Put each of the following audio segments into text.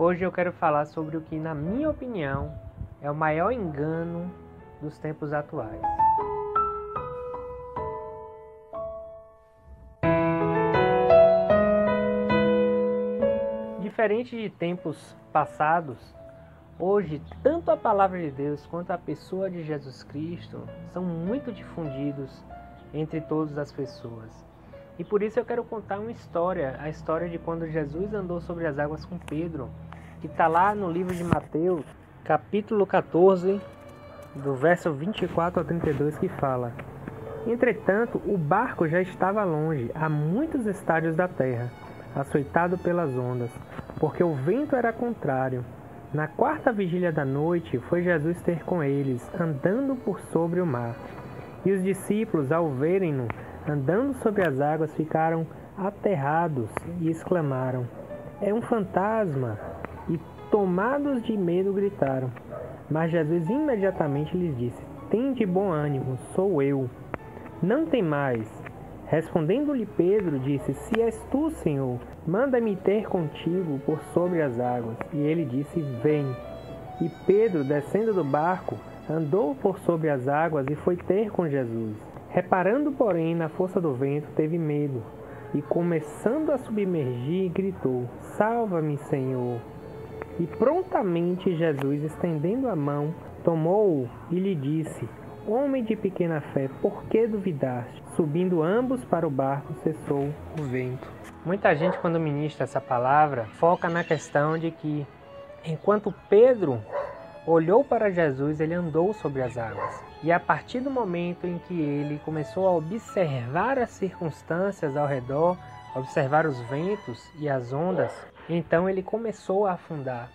Hoje eu quero falar sobre o que, na minha opinião, é o maior engano dos tempos atuais. Diferente de tempos passados, hoje tanto a palavra de Deus quanto a pessoa de Jesus Cristo são muito difundidos entre todas as pessoas. E por isso eu quero contar uma história, a história de quando Jesus andou sobre as águas com Pedro, que está lá no livro de Mateus, capítulo 14, do verso 24 ao 32, que fala: Entretanto, o barco já estava longe, a muitos estádios da terra, açoitado pelas ondas, porque o vento era contrário. Na quarta vigília da noite, foi Jesus ter com eles, andando por sobre o mar. E os discípulos, ao verem-no andando sobre as águas, ficaram aterrados e exclamaram: É um fantasma! E, tomados de medo, gritaram. Mas Jesus imediatamente lhes disse: Tende bom ânimo, sou eu. Não temais. Respondendo-lhe Pedro, disse: Se és tu, Senhor, manda-me ter contigo por sobre as águas. E ele disse: Vem. E Pedro, descendo do barco, andou por sobre as águas e foi ter com Jesus. Reparando, porém, na força do vento, teve medo. E, começando a submergir, gritou: Salva-me, Senhor. E prontamente Jesus, estendendo a mão, tomou-o e lhe disse: Homem de pequena fé, por que duvidaste? Subindo ambos para o barco, cessou o vento. Muita gente, quando ministra essa palavra, foca na questão de que, enquanto Pedro olhou para Jesus, ele andou sobre as águas. E a partir do momento em que ele começou a observar as circunstâncias ao redor, observar os ventos e as ondas, então ele começou a afundar.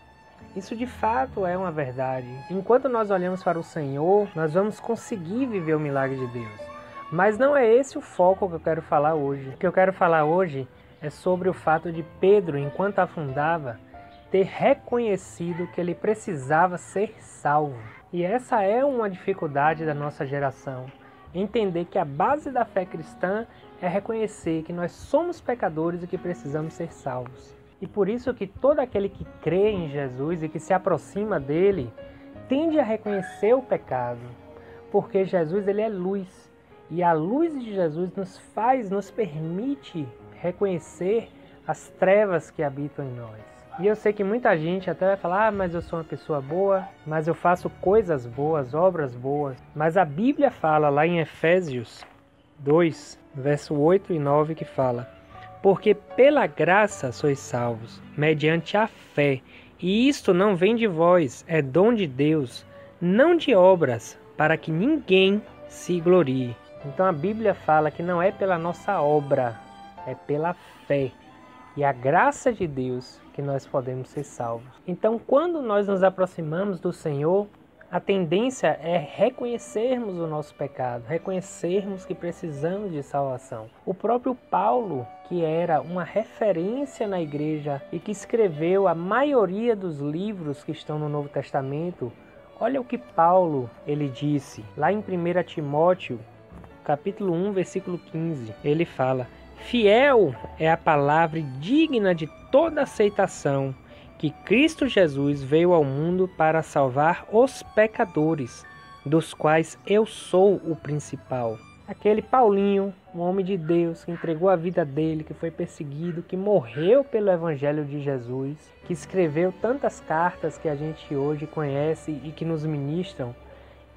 Isso de fato é uma verdade. Enquanto nós olhamos para o Senhor, nós vamos conseguir viver o milagre de Deus. Mas não é esse o foco que eu quero falar hoje. O que eu quero falar hoje é sobre o fato de Pedro, enquanto afundava, ter reconhecido que ele precisava ser salvo. E essa é uma dificuldade da nossa geração. Entender que a base da fé cristã é reconhecer que nós somos pecadores e que precisamos ser salvos. E por isso que todo aquele que crê em Jesus e que se aproxima dele, tende a reconhecer o pecado. Porque Jesus, ele é luz. E a luz de Jesus nos permite reconhecer as trevas que habitam em nós. E eu sei que muita gente até vai falar: mas eu sou uma pessoa boa, mas eu faço coisas boas, obras boas. Mas a Bíblia fala lá em Efésios 2, verso 8 e 9, que fala: Porque pela graça sois salvos, mediante a fé. E isto não vem de vós, é dom de Deus, não de obras, para que ninguém se glorie. Então a Bíblia fala que não é pela nossa obra, é pela fé. E a graça de Deus que nós podemos ser salvos. Então, quando nós nos aproximamos do Senhor, a tendência é reconhecermos o nosso pecado, reconhecermos que precisamos de salvação. O próprio Paulo, que era uma referência na igreja e que escreveu a maioria dos livros que estão no Novo Testamento, olha o que Paulo ele disse lá em 1 Timóteo, capítulo 1, versículo 15. Ele fala: Fiel é a palavra digna de toda aceitação, que Cristo Jesus veio ao mundo para salvar os pecadores, dos quais eu sou o principal. Aquele Paulinho, um homem de Deus, que entregou a vida dele, que foi perseguido, que morreu pelo Evangelho de Jesus, que escreveu tantas cartas que a gente hoje conhece e que nos ministram,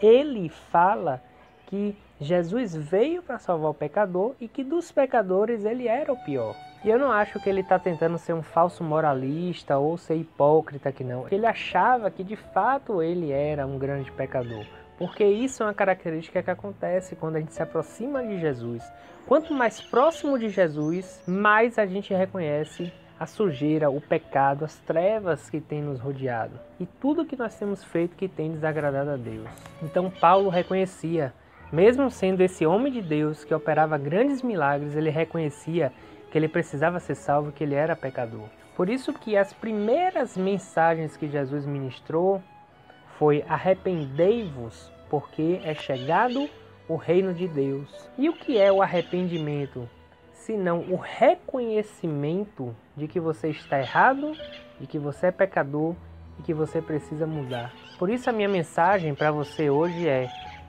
ele fala que Jesus veio para salvar o pecador e que dos pecadores ele era o pior. E eu não acho que ele está tentando ser um falso moralista ou ser hipócrita, que não. Ele achava que de fato ele era um grande pecador. Porque isso é uma característica que acontece quando a gente se aproxima de Jesus. Quanto mais próximo de Jesus, mais a gente reconhece a sujeira, o pecado, as trevas que tem nos rodeado. E tudo que nós temos feito que tem desagradado a Deus. Então Paulo reconhecia, mesmo sendo esse homem de Deus que operava grandes milagres, ele reconhecia que ele precisava ser salvo, que ele era pecador. Por isso que as primeiras mensagens que Jesus ministrou foi: arrependei-vos, porque é chegado o reino de Deus. E o que é o arrependimento? Senão o reconhecimento de que você está errado de que você é pecador e que você precisa mudar. Por isso a minha mensagem para você hoje é: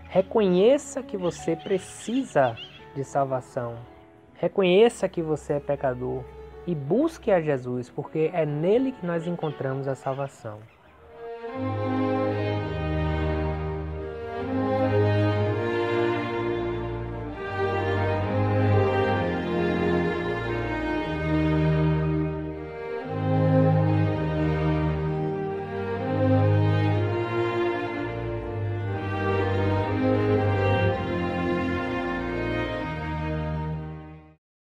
reconheça que você precisa de salvação. Reconheça que você é pecador e busque a Jesus, porque é nele que nós encontramos a salvação.